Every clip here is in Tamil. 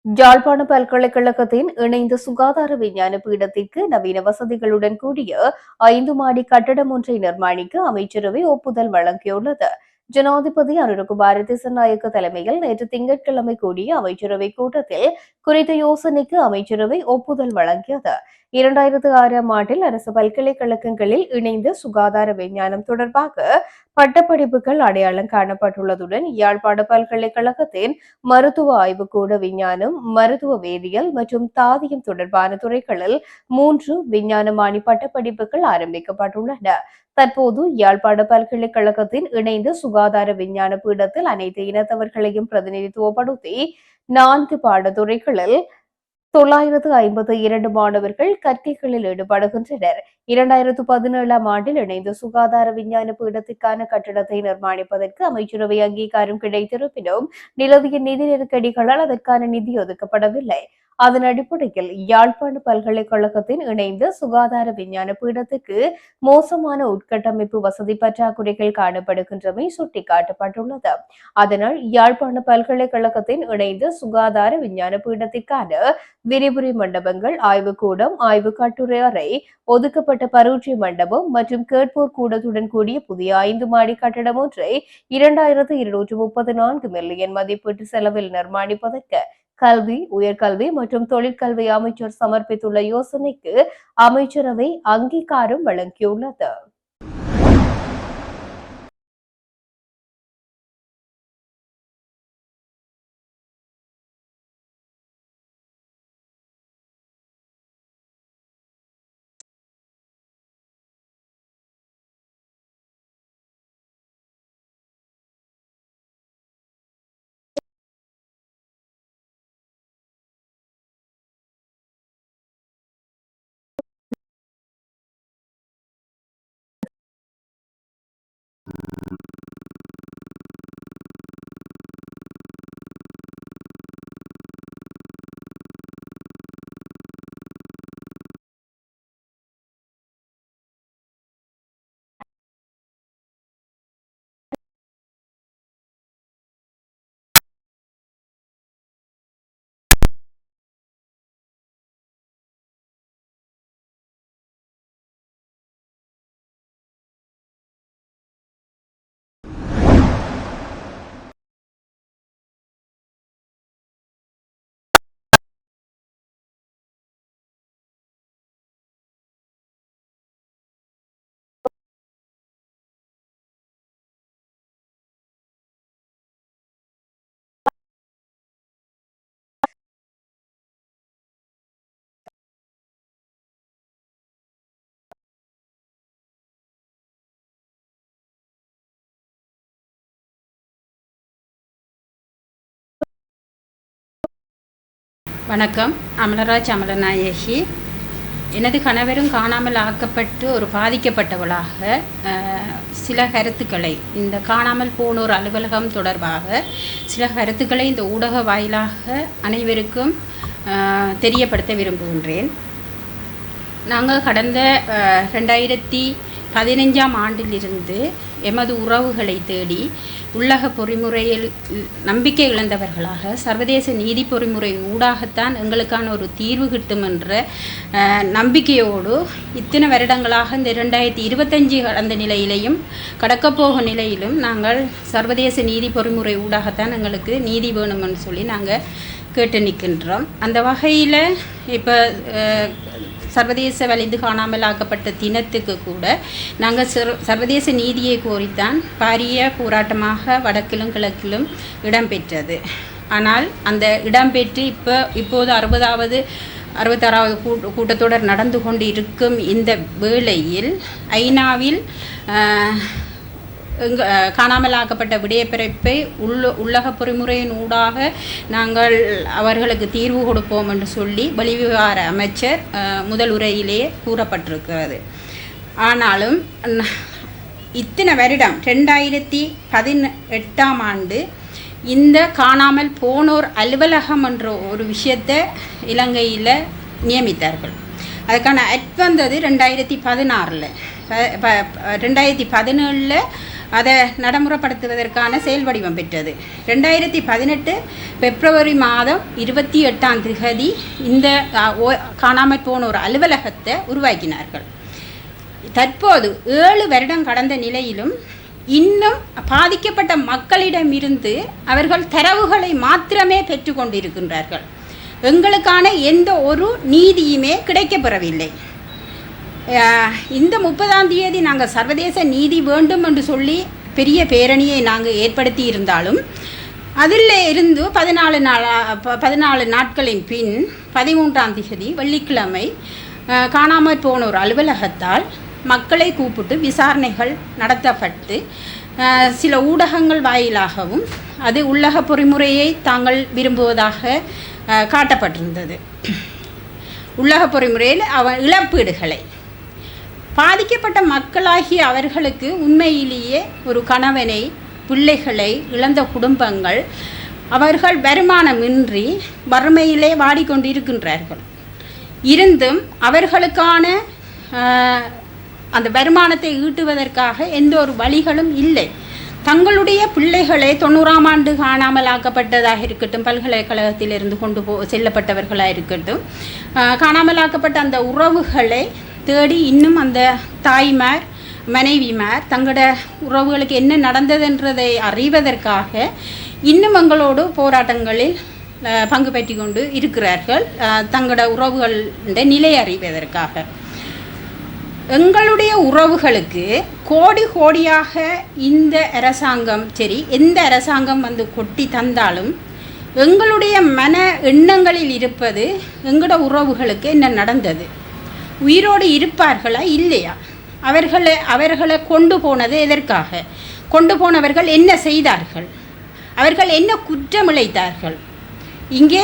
யாழ்ப்பாண பல்கலைக்கழகத்தின் இணைந்த சுகாதார விஞ்ஞான பீடத்திற்கு நவீன வசதிகளுடன் கூடிய 5 மாடி கட்டடம் ஒன்றை நிர்மாணிக்க அமைச்சரவை ஒப்புதல் வழங்கியுள்ளது. ஜனாதிபதி அனுரகுமார திசாநாயக்க தலைமையில் நேற்று திங்கட்கிழமை கூடிய அமைச்சரவை கூட்டத்தில் குறித்த யோசனைக்கு அமைச்சரவை ஒப்புதல் வழங்கியது. 2006ஆம் ஆண்டில் அரசு பல்கலைக்கழகங்களில் இணைந்த சுகாதார விஞ்ஞானம் தொடர்பாக பட்டப்படிப்புகள் அடையாளம் காணப்பட்டுள்ளதுடன் யாழ்ப்பாண பல்கலைக்கழகத்தின் மருத்துவ ஆய்வுக்கூட விஞ்ஞானம், மருத்துவ வேதியியல் மற்றும் தாதியம் தொடர்பான துறைகளில் 3 விஞ்ஞானமானி பட்டப்படிப்புகள் ஆரம்பிக்கப்பட்டுள்ளன. தற்போது யாழ்ப்பாண பல்கலைக்கழகத்தின் இணைந்த சுகாதார விஞ்ஞான பீடத்தில் அனைத்து இனத்தவர்களையும் பிரதிநிதித்துவப்படுத்தி 4 பாடத்துறைகளில் 952 மாணவர்கள் கற்கைகளில் ஈடுபடுகின்றனர். 2017ஆம் ஆண்டில் இணைந்த சுகாதார விஞ்ஞான பீடத்திற்கான கட்டடத்தை நிர்மாணிப்பதற்கு அமைச்சரவை அங்கீகாரம் கிடைத்திருப்பினும் நிலவிய நிதி நெருக்கடிகளால் அதற்கான நிதி ஒதுக்கப்படவில்லை. அதன் அடிப்படையில் யாழ்ப்பாண பல்கலைக்கழகத்தின் இணைந்த சுகாதார விஞ்ஞான பீடத்துக்கு மோசமான உட்கட்டமைப்பு வசதி பற்றாக்குறைகள் காணப்படுகின்றமை சுட்டிக்காட்டப்பட்டுள்ளது. அதனால் யாழ்ப்பாண பல்கலைக்கழகத்தின் இணைந்த சுகாதார விஞ்ஞான பீடத்திற்கான விரிவுரை மண்டபங்கள், ஆய்வுக்கூடம், ஆய்வு கட்டுரை அறை, ஒதுக்கப்பட்ட பரீட்சை மண்டபம் மற்றும் கேட்போர் கூடத்துடன் கூடிய புதிய 5 மாடி கட்டடம் ஒன்றை 2234 மில்லியன் மதிப்பீட்டு செலவில் நிர்மாணிப்பதற்கு கல்வி, உயர்கல்வி மற்றும் தொழிற்கல்வி அமைச்சர் சமர்ப்பித்துள்ள யோசனைக்கு அமைச்சரவை அங்கீகாரம் வழங்கியுள்ளது. வணக்கம். அமலராஜ் அமலநாயகி. எனது கணவரும் காணாமல் ஆக்கப்பட்டு ஒரு பாதிக்கப்பட்டவளாக சில கருத்துக்களை இந்த காணாமல் போனோர் அலுவலகம் தொடர்பாக சில கருத்துக்களை இந்த ஊடக வாயிலாக அனைவருக்கும் தெரியப்படுத்த விரும்புகின்றேன். நாங்கள் கடந்த 2015ஆம் ஆண்டிலிருந்து எமது உறவுகளை தேடி உள்ளக பொறிமுறையில் நம்பிக்கை இழந்தவர்களாக சர்வதேச நீதி பொறிமுறை ஊடாகத்தான் எங்களுக்கான ஒரு தீர்வு கிட்டும் என்ற நம்பிக்கையோடு இத்தனை வருடங்களாக இந்த 2025 கடந்த நிலையிலையும் கடக்கப்போகும் நிலையிலும் நாங்கள் சர்வதேச நீதி பொறிமுறை ஊடாகத்தான் எங்களுக்கு நீதி வேணும்னு சொல்லி நாங்கள் கேட்டு நிற்கின்றோம். அந்த வகையில் இப்போ சர்வதேச வலிந்து காணாமல் ஆக்கப்பட்ட தினத்துக்கு கூட நாங்கள் சர்வதேச நீதியை கோரித்தான் பாரிய போராட்டமாக வடக்கிலும் கிழக்கிலும் இடம்பெற்றது. ஆனால் அந்த இடம்பெற்று இப்போது 66வது கூட்டத்தொடர் நடந்து கொண்டு இருக்கும் இந்த வேளையில் ஐநாவில் காணாமல் ஆக்கப்பட்ட விடயப்பிறப்பை உள்ளக பொறிமுறையின் ஊடாக நாங்கள் அவர்களுக்கு தீர்வு கொடுப்போம் என்று சொல்லி வெளிவிவகார அமைச்சர் முதல் உரையிலேயே கூறப்பட்டிருக்கிறது. ஆனாலும் இத்தனை வருடம் 2018ஆம் ஆண்டு இந்த காணாமல் போனோர் அலுவலகம் என்ற ஒரு விஷயத்தை இலங்கையில் நியமித்தார்கள். அதுக்கான வந்தது 2016. 2017 அதை நடைமுறைப்படுத்துவதற்கான செயல் வடிவம் பெற்றது. 2018 பிப்ரவரி மாதம் 28 இந்த காணாமல் போனோர் அலுவலகத்தை உருவாக்கினார்கள். தற்போது 7 வருடம் கடந்த நிலையிலும் இன்னும் பாதிக்கப்பட்ட மக்களிடமிருந்து அவர்கள் தரவுகளை மாத்திரமே பெற்றுக்கொண்டிருக்கின்றார்கள். எங்களுக்கான எந்த ஒரு நீதியுமே கிடைக்கப்பெறவில்லை. இந்த 30ஆம் தேதி நாங்கள் சர்வதேச நீதி வேண்டும் என்று சொல்லி பெரிய பேரணியை நாங்கள் ஏற்படுத்தி இருந்தாலும் அதில் இருந்து 14 நாட்களின் பின் 13ஆம் தேதி வெள்ளிக்கிழமை காணாமல் போனோர் அலுவலகத்தால் மக்களை கூப்பிட்டு விசாரணைகள் நடத்தப்பட்டு சில ஊடகங்கள் வாயிலாகவும் அது உள்ளக பொறிமுறையை தாங்கள் விரும்புவதாக காட்டப்பட்டிருந்தது. உள்ளக பொறிமுறையில் இழப்பீடுகளை பாதிக்கப்பட்ட மக்களாகிய அவர்களுக்கு உண்மையிலேயே ஒரு கணவனை பிள்ளைகளை இழந்த குடும்பங்கள் அவர்கள் வருமானமின்றி வறுமையிலே வாடிக்கொண்டிருக்கின்றார்கள். இருந்தும் அவர்களுக்கான அந்த வருமானத்தை ஈட்டுவதற்காக எந்த ஒரு வழிகளும் இல்லை. தங்களுடைய பிள்ளைகளை 90ஆம் ஆண்டு காணாமல் ஆக்கப்பட்டதாக இருக்கட்டும், பல்கலைக்கழகத்திலிருந்து செல்லப்பட்டவர்களாக இருக்கட்டும், காணாமல் ஆக்கப்பட்ட அந்த உறவுகளை தேடி இன்னும் அந்த தாய்மார் மனைவிமார் தங்களோட உறவுகளுக்கு என்ன நடந்ததுன்றதை அறிவதற்காக இன்னும் எங்களோடு போராட்டங்களில் பங்கு பெற்றி கொண்டு இருக்கிறார்கள். தங்களோட உறவுகளோட நிலை அறிவதற்காக எங்களுடைய உறவுகளுக்கு கோடி கோடியாக இந்த அரசாங்கம் சரி எந்த அரசாங்கம் வந்து கொட்டி தந்தாலும் எங்களுடைய மன எண்ணங்களில் இருப்பது எங்களோட உறவுகளுக்கு என்ன நடந்தது, உயிரோடு இருப்பார்களா இல்லையா, அவர்களை கொண்டு போனது எதற்காக, கொண்டு போனவர்கள் என்ன செய்தார்கள், அவர்கள் என்ன குற்றமிழைத்தார்கள். இங்கே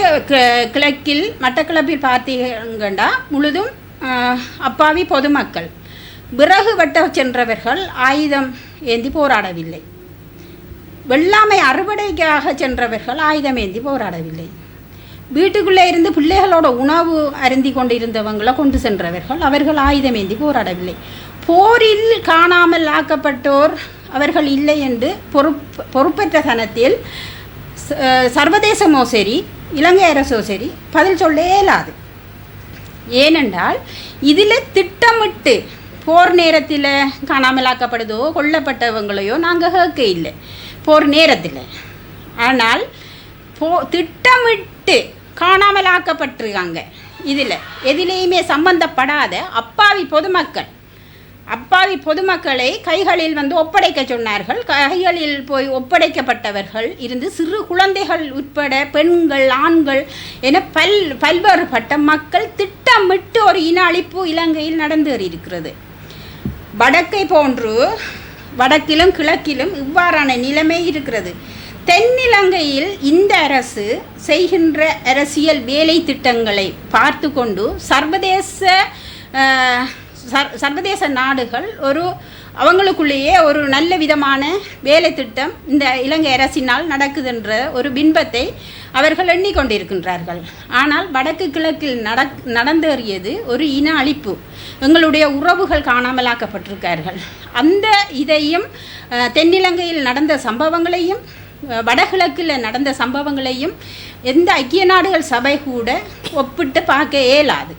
கிழக்கில் மட்டக்களப்பில் பார்த்தீங்கன்னா முழுதும் அப்பாவி பொதுமக்கள். விறகு வெட்ட சென்றவர்கள் ஆயுதம் ஏந்தி போராடவில்லை. வெள்ளாமை அறுவடைக்காக சென்றவர்கள் ஆயுதம் ஏந்தி போராடவில்லை. வீட்டுக்குள்ளே இருந்து பிள்ளைகளோட உணவு அருந்தி கொண்டிருந்தவங்களை கொண்டு சென்றவர்கள் அவர்கள் ஆயுதம் ஏந்தி போராடவில்லை. போரில் காணாமல் ஆக்கப்பட்டோர் அவர்கள் இல்லை என்று பொறுப்பற்ற தனத்தில் சர்வதேசமோ சரி இலங்கை அரசோ சரி பதில் சொல்ல இயலாது. ஏனென்றால் இதில் திட்டமிட்டு போர் நேரத்தில் காணாமலாக்கப்படுதோ கொல்லப்பட்டவங்களையோ நாங்கள் கேட்க இல்லை போர் நேரத்தில். ஆனால் திட்டமிட்டு காணாமலாக்கப்பட்டிருக்காங்க. இதில் எதிலேயுமே சம்பந்தப்படாத அப்பாவி பொதுமக்களை கைகளில் வந்து ஒப்படைக்க சொன்னார்கள். கைகளில் போய் ஒப்படைக்கப்பட்டவர்கள் இருந்து சிறு குழந்தைகள் உட்பட பெண்கள் ஆண்கள் என பல்வேறுபட்ட மக்கள் திட்டமிட்டு ஒரு இன அழிப்பு இலங்கையில் நடந்து இருக்கிறது. வடக்கை போன்று வடக்கிலும் கிழக்கிலும் இவ்வாறான நிலைமை இருக்கிறது. தென்னிலங்கையில் இந்த அரசு செய்கின்ற அரசியல் வேலை திட்டங்களை பார்த்து கொண்டு சர்வதேச நாடுகள் அவங்களுக்குள்ளேயே ஒரு நல்ல விதமான வேலை திட்டம் இந்த இலங்கை அரசினால் நடக்குதுன்ற ஒரு பின்பத்தை அவர்கள் எண்ணிக்கொண்டிருக்கின்றார்கள். ஆனால் வடக்கு கிழக்கில் நடந்தேறியது ஒரு இன அழிப்பு. எங்களுடைய உறவுகள் காணாமலாக்கப்பட்டிருக்கார்கள். அந்த இதையும் தென்னிலங்கையில் நடந்த சம்பவங்களையும் வடகிழக்கில் நடந்த சம்பவங்களையும் எந்த ஐக்கிய நாடுகள் சபை கூட ஒப்பிட்டு பார்க்க இயலாது.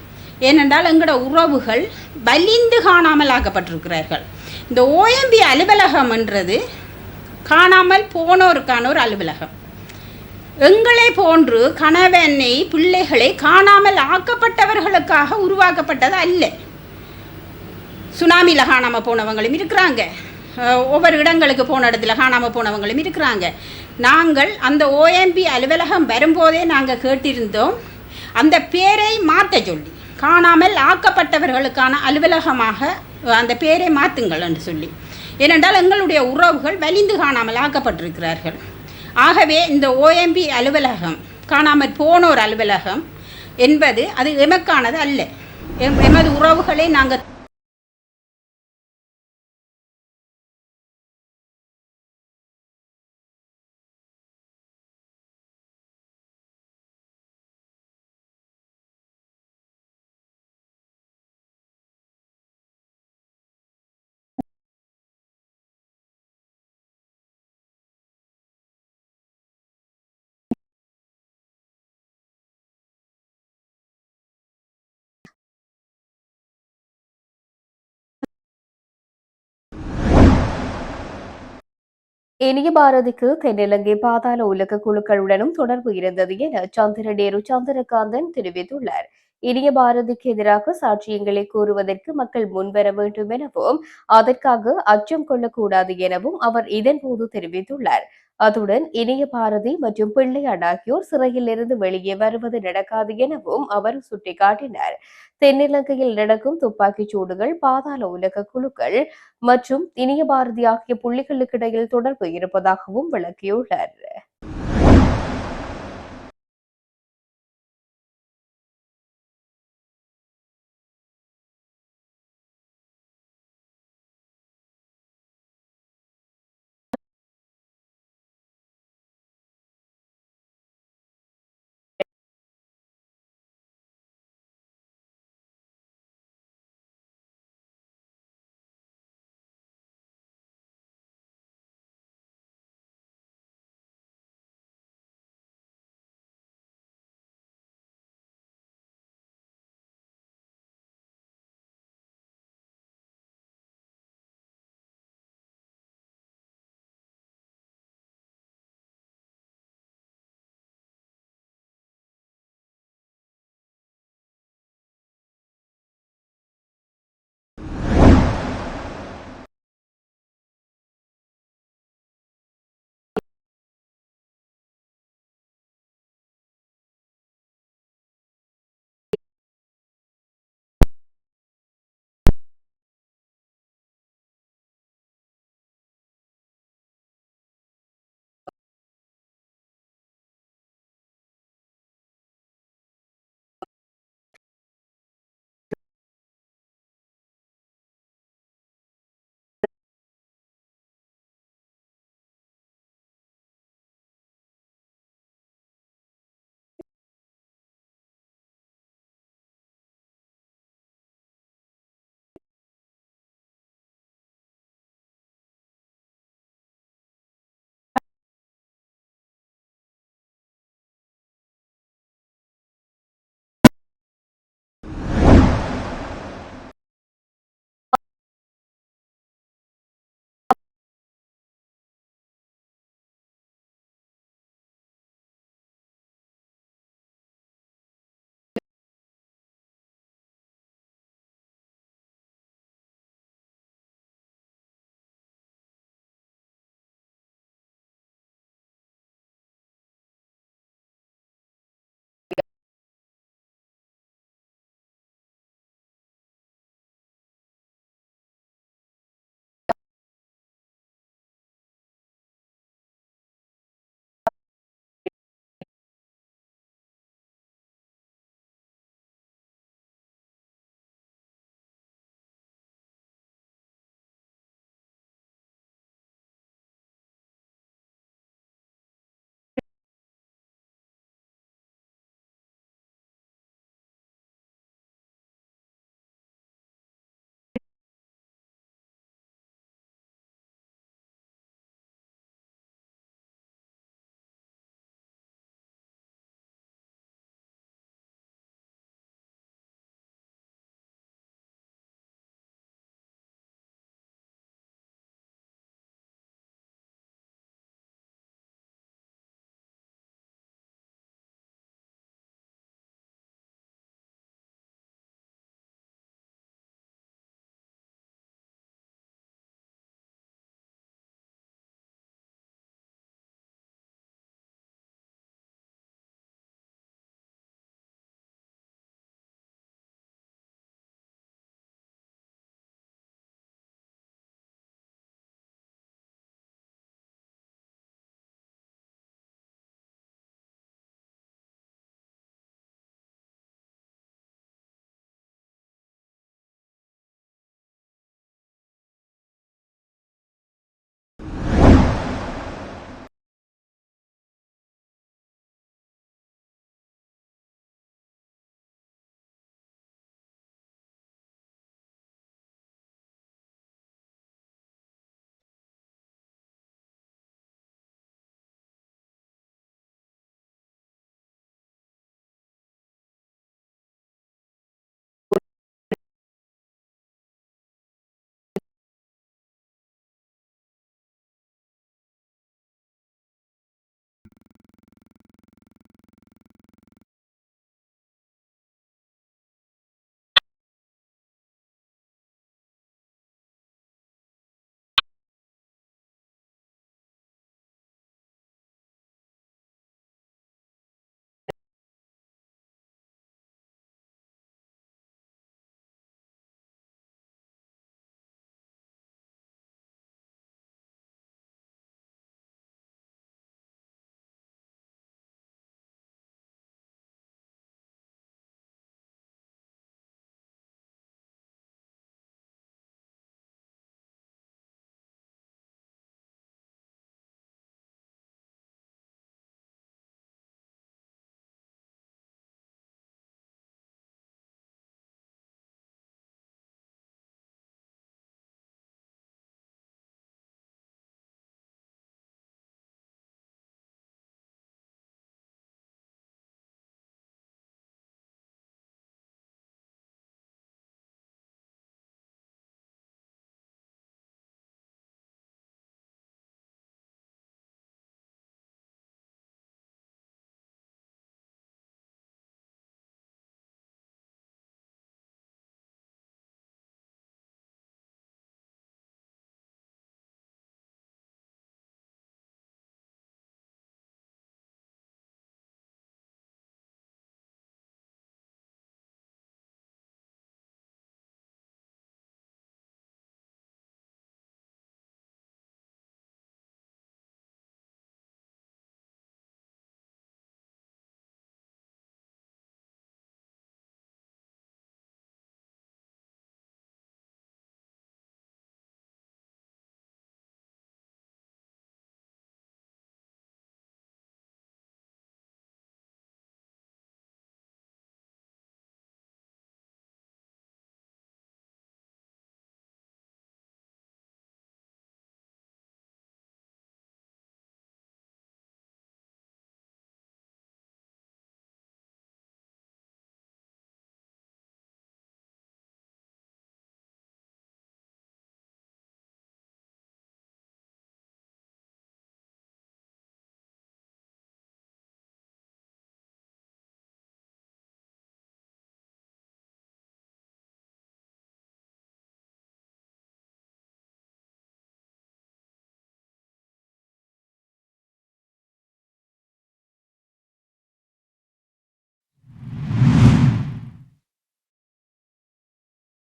ஏனென்றால் எங்களோட உறவுகள் வலிந்து காணாமலாக்கப்பட்டிருக்கிறார்கள். இந்த OMB அலுவலகம் என்றது காணாமல் போனோருக்கான ஒரு அலுவலகம். எங்களை போன்று கணவனை பிள்ளைகளை காணாமல் ஆக்கப்பட்டவர்களுக்காக உருவாக்கப்பட்டது அல்ல. சுனாமியில் காணாமல் போனவங்களும் இருக்கிறாங்க, ஒவ்வொரு இடங்களுக்கு போன இடத்துல காணாமல் போனவங்களும் இருக்கிறாங்க. நாங்கள் அந்த OMB அலுவலகம் வரும்போதே நாங்கள் கேட்டிருந்தோம் அந்த பேரை மாற்ற சொல்லி, காணாமல் ஆக்கப்பட்டவர்களுக்கான அலுவலகமாக அந்த பேரை மாற்றுங்கள் என்று சொல்லி. ஏனென்றால் எங்களுடைய உறவுகள் வலிந்து காணாமல் ஆக்கப்பட்டிருக்கிறார்கள். ஆகவே இந்த OMB அலுவலகம் காணாமல் போனோர் அலுவலகம் என்பது அது எமக்கானது அல்ல. எமது உறவுகளை நாங்கள் இனிய பாரதிக்கு தென்னிலங்கை பாதாள உலக குழுக்களுடனும் தொடர்பு இருந்தது என சந்திரநேரு சந்திரகாந்தன் தெரிவித்துள்ளார். இனிய பாரதிக்கு எதிராக சாட்சியங்களை கூறுவதற்கு மக்கள் முன்வர வேண்டும் எனவும் அதற்காக அச்சம் கொள்ளக்கூடாது எனவும் அவர் இதன்போது தெரிவித்துள்ளார். அத்துடன் இனிய பாரதி மற்றும் பிள்ளையான் ஆகியோர் சிறையில் இருந்து வெளியே வருவது நடக்காது எனவும் அவர் சுட்டிக்காட்டினார். தென்னிலங்கையில் நடக்கும் துப்பாக்கிச் சூடுகள், பாதாள உலக குழுக்கள் மற்றும் இனிய பாரதி ஆகிய புள்ளிகளுக்கிடையில் தொடர்பு இருப்பதாகவும் விளக்கியுள்ளார்.